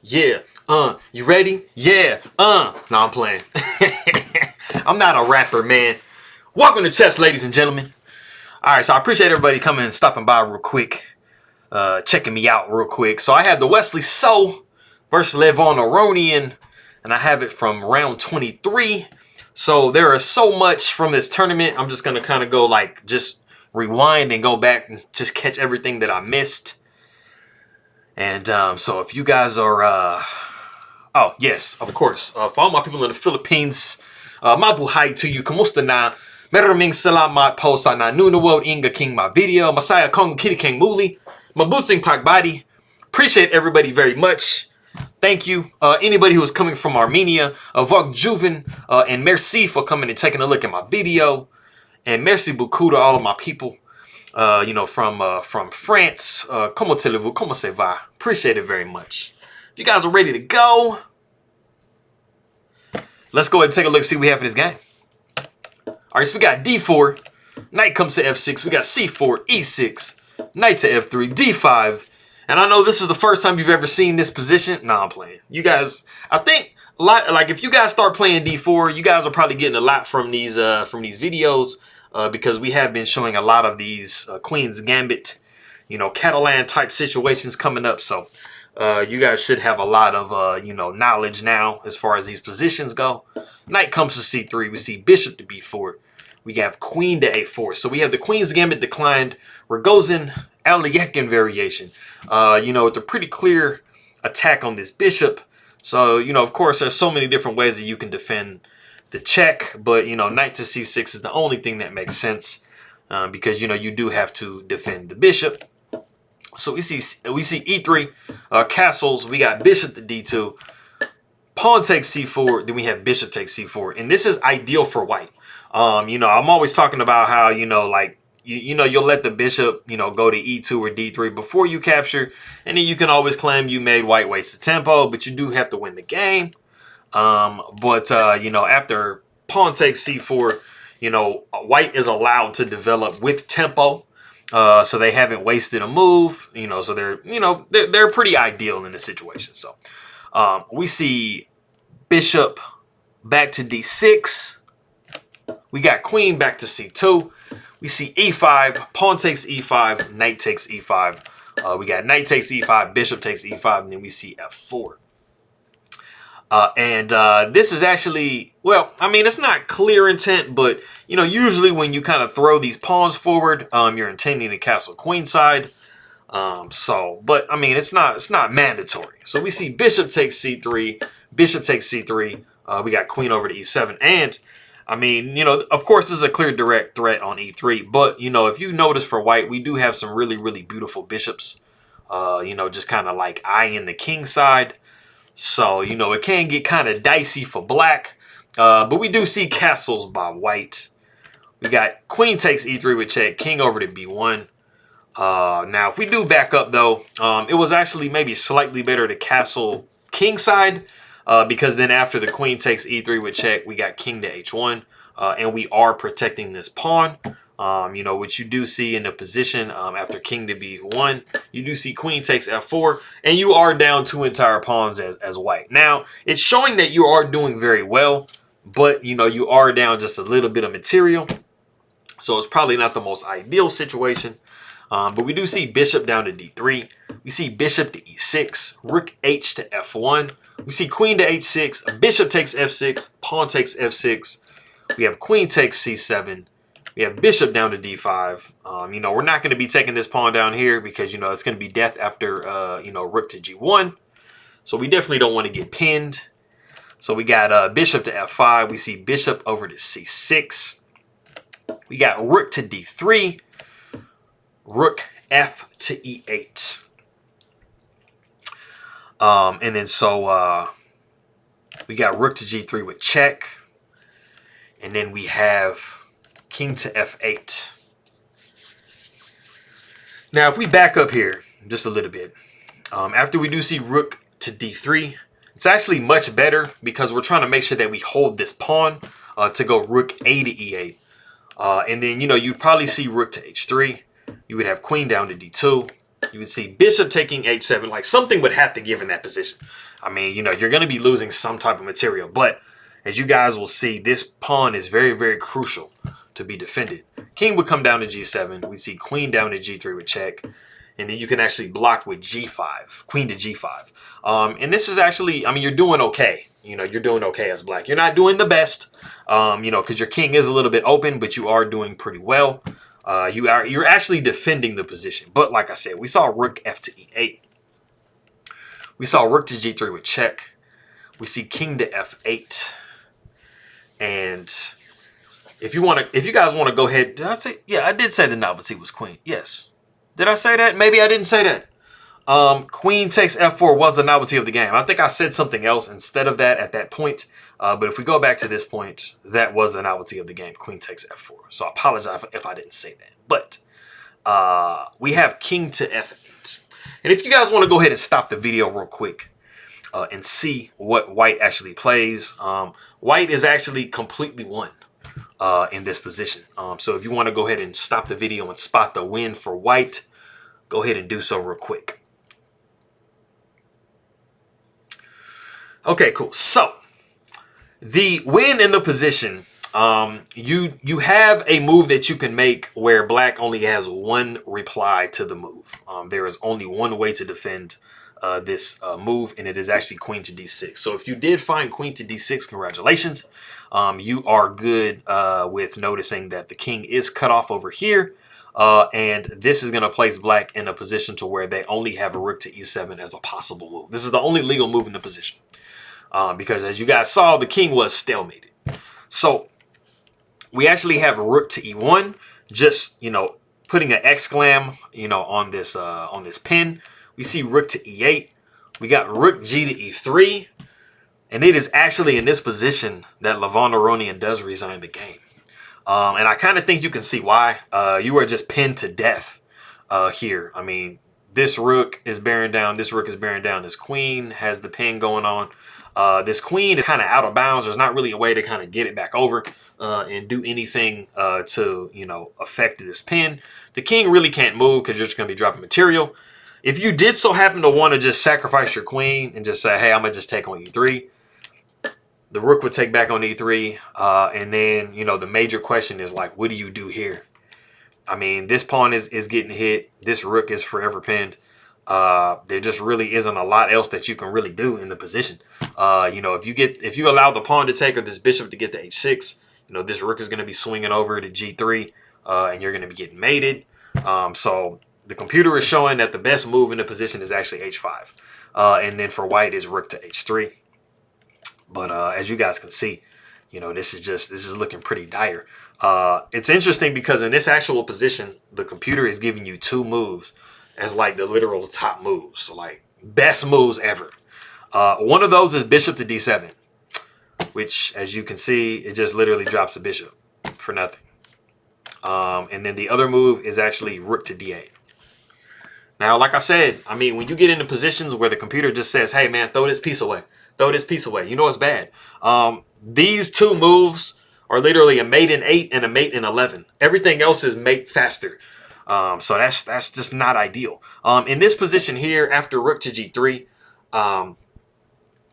Yeah. You ready? Yeah. No, I'm playing. I'm not a rapper, man. Welcome to Chess, ladies and gentlemen. All right, so I appreciate everybody coming and stopping by real quick, checking me out real quick. So I have the Wesley So versus Levon Aronian, and I have it from round 23. So there is so much from this tournament. I'm just gonna kind of go like just rewind and go back and just catch everything that I missed. And so if you guys are, oh yes, of course, for all my people in the Philippines, mabuhay to you, kamusta na? Maraming salamat po sa nanonood inga king my video. Masaya kong kinikang muli. Mabuting pagbati. Appreciate everybody very much. Thank you. Anybody who is coming from Armenia, Vog Juven, and merci for coming and taking a look at my video. And merci beaucoup to all of my people. You know, from France. Comment allez-vous? Comment ça va? Appreciate it very much. If you guys are ready to go, let's go ahead and take a look, see what we have in this game. All right, so we got D4. Knight comes to F6. We got C4, E6. Knight to F3, D5. And I know this is the first time you've ever seen this position. Nah, I'm playing. You guys, I think a lot, like if you guys start playing D4, you guys are probably getting a lot from these videos. Because we have been showing a lot of these Queen's Gambit, you know, Catalan type situations coming up. So you guys should have a lot of, you know, knowledge now as far as these positions go. Knight comes to C3. We see Bishop to B4. We have Queen to A4. So we have the Queen's Gambit declined, Ragozin, Alekhine variation. You know, with a pretty clear attack on this Bishop. So, you know, of course, there's so many different ways that you can defend the check, but you know, Knight to C6 is the only thing that makes sense because you know you do have to defend the bishop. So we see E3 castles. We got Bishop to D2, pawn takes C4. Then we have Bishop takes C4, and this is ideal for White. You know, I'm always talking about how you know, like you know, you'll let the bishop you know go to E2 or D3 before you capture, and then you can always claim you made White waste the tempo, but you do have to win the game. You know, after pawn takes C4, you know, White is allowed to develop with tempo. So they haven't wasted a move, you know, so they're pretty ideal in this situation. So, we see Bishop back to D6. We got Queen back to C2. We see E5, pawn takes E5, Knight takes E5. We got Knight takes E5, Bishop takes E5, and then we see F4. This is actually, well, I mean, it's not clear intent, but, you know, usually when you kind of throw these pawns forward, you're intending to castle queenside. But, I mean, it's not mandatory. So we see Bishop takes C3, Bishop takes C3. We got Queen over to E7. And, I mean, you know, of course, this is a clear direct threat on E3. But, you know, if you notice for White, we do have some really, really beautiful bishops, you know, just kind of like eyeing the king side. So, you know, it can get kind of dicey for Black. But we do see castles by White. We got Queen takes E3 with check. King over to B1. Now, if we do back up, though, it was actually maybe slightly better to castle king side. Because then after the Queen takes E3 with check, we got King to H1. And we are protecting this pawn. You know, which you do see in the position after King to B1. You do see Queen takes F4, and you are down 2 entire pawns as White. Now, it's showing that you are doing very well, but, you know, you are down just a little bit of material. So it's probably not the most ideal situation. But we do see Bishop down to D3. We see Bishop to E6, Rook H to F1. We see Queen to H6, Bishop takes F6, Pawn takes F6. We have Queen takes C7. We have Bishop down to D5. You know, we're not going to be taking this pawn down here because, you know, it's going to be death after, you know, Rook to G1. So we definitely don't want to get pinned. So we got Bishop to F5. We see Bishop over to C6. We got Rook to D3. Rook F to E8. And then so we got Rook to G3 with check. And then we have King to F8. Now, if we back up here just a little bit, after we do see Rook to D3, it's actually much better because we're trying to make sure that we hold this pawn to go Rook A to E8. And then, you know, you'd probably see Rook to H3. You would have Queen down to D2. You would see bishop taking h7. Like, something would have to give in that position. I mean, you know, you're going to be losing some type of material. But as you guys will see, this pawn is very, very crucial to be defended. King would come down to g7. We'd see queen down to g3 with check. And then you can actually block with g5, queen to g5. And this is actually, I mean, you're doing okay. You know, you're doing okay as black. You're not doing the best, you know, because your king is a little bit open, but you are doing pretty well. You're actually defending the position. But like I said, we saw rook f to e8. We saw rook to g3 with check. We see king to f8. And if you guys want to go ahead, did I say? Yeah, I did say the novelty was queen. Yes. Did I say that? Maybe I didn't say that. Queen takes f4 was the novelty of the game. I think I said something else instead of that at that point. But if we go back to this point, that was the novelty of the game. Queen takes f4. So I apologize if I didn't say that. But we have king to f8. And if you guys want to go ahead and stop the video real quick and see what white actually plays, white is actually completely won in this position. So if you want to go ahead and stop the video and spot the win for white, go ahead and do so real quick. Okay, cool. So the win in the position, you have a move that you can make where black only has one reply to the move. There is only one way to defend this move, and it is actually queen to d6. So if you did find queen to d6, congratulations. You are good with noticing that the king is cut off over here. And this is going to place black in a position to where they only have a rook to e7 as a possible move. This is the only legal move in the position. Because as you guys saw, the king was stalemated. So we actually have a rook to e1, just, you know, putting an exclam, you know, on this pin. We see rook to e8. We got rook g to e3. And it is actually in this position that Levon Aronian does resign the game. And I kind of think you can see why. You are just pinned to death here. I mean, this rook is bearing down. This rook is bearing down. This queen has the pin going on. This queen is kind of out of bounds. There's not really a way to kind of get it back over and do anything to, you know, affect this pin. The king really can't move because you're just going to be dropping material. If you did so happen to want to just sacrifice your queen and just say, hey, I'm going to just take on e3, the rook would take back on e3. And then, you know, the major question is like, what do you do here? I mean, this pawn is getting hit. This rook is forever pinned. There just really isn't a lot else that you can really do in the position. You know, if you allow the pawn to take or this bishop to get to h6, you know, this rook is going to be swinging over to g3 and you're going to be getting mated. So the computer is showing that the best move in the position is actually h5. And then for white is rook to h3. But as you guys can see, you know, this is looking pretty dire. It's interesting because in this actual position, the computer is giving you two moves as like the literal top moves, so like best moves ever. One of those is bishop to d7, which as you can see, it just literally drops the bishop for nothing. And then the other move is actually rook to d8. Now, like I said, I mean, when you get into positions where the computer just says, hey man, throw this piece away, throw this piece away, you know it's bad. These two moves are literally a mate in 8 and a mate in 11. Everything else is mate faster. So that's just not ideal. In this position here, after rook to g3,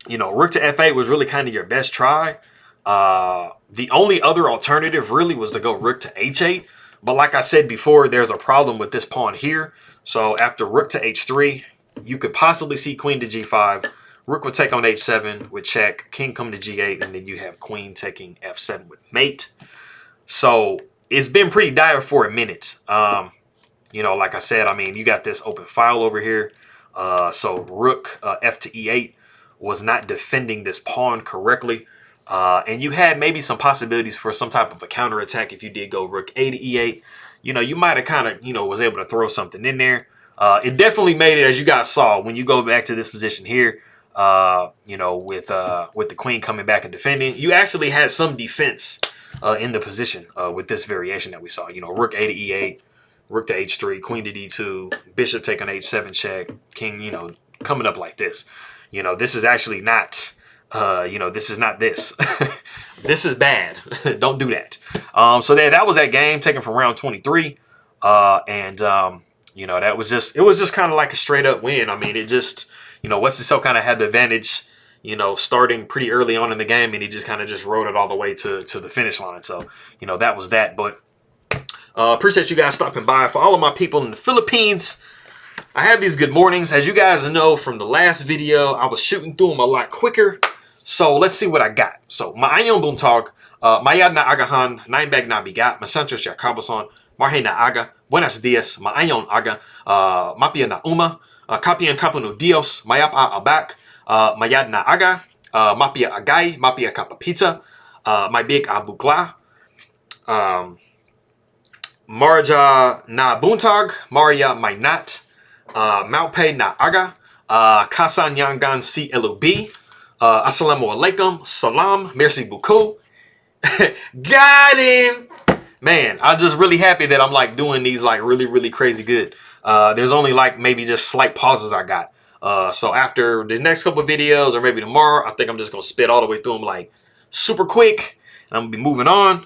you know, rook to f8 was really kind of your best try. The only other alternative really was to go rook to h8. But like I said before, there's a problem with this pawn here. So after rook to h3, you could possibly see queen to g5. Rook would take on h7 with check. King come to g8. And then you have queen taking f7 with mate. So it's been pretty dire for a minute. You know, like I said, I mean, you got this open file over here. So rook f to e8 was not defending this pawn correctly. And you had maybe some possibilities for some type of a counterattack if you did go rook a to e8. You know, you might have kind of, you know, was able to throw something in there. It definitely made it, as you guys saw, when you go back to this position here, you know, with the queen coming back and defending, you actually had some defense in the position with this variation that we saw. You know, rook a to e8, rook to h3, queen to d2, bishop taking h7 check, king, you know, coming up like this. You know, this is actually not, you know, this is not this. This is bad. Don't do that. So that was that game taken from round 23. You know, it was just kind of like a straight up win. I mean, it just, you know, Wesley So kind of had the advantage, you know, starting pretty early on in the game, and he just kind of just rode it all the way to the finish line. So, you know, that was that. But appreciate you guys stopping by. For all of my people in the Philippines, I have these good mornings. As you guys know from the last video, I was shooting through them a lot quicker. So let's see what I got. So, maayong buntag, mayad na agahan, nainbag na bigat, masantro siya kabason, marhe na aga, buenos dias, maayong aga, mapia na uma, kapian kapuno dios, mayap a abak, mayad na aga, mapia agay, mapia kapapita, may big abukla, marja na buntag, maria may nat, maupe na aga, kasan yangan si lub, assalamu alaikum, salam, merci beaucoup. Got him! Man, I'm just really happy that I'm like doing these like really crazy good. There's only like maybe just slight pauses I got. So after the next couple of videos or maybe tomorrow, I think I'm just going to spit all the way through them like super quick. And I'm going to be moving on.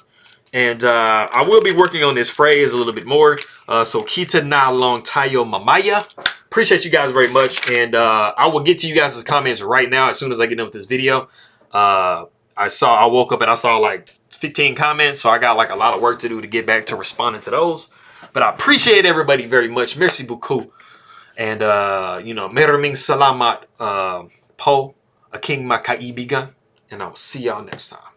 And I will be working on this phrase a little bit more. So kita na long tayo mamaya. Appreciate you guys very much. And I will get to you guys' comments right now as soon as I get done with this video. I woke up and I saw like 15 comments. So I got like a lot of work to do to get back to responding to those. But I appreciate everybody very much. Merci beaucoup. And, you know, maraming salamat po aking makaibigan. And I'll see y'all next time.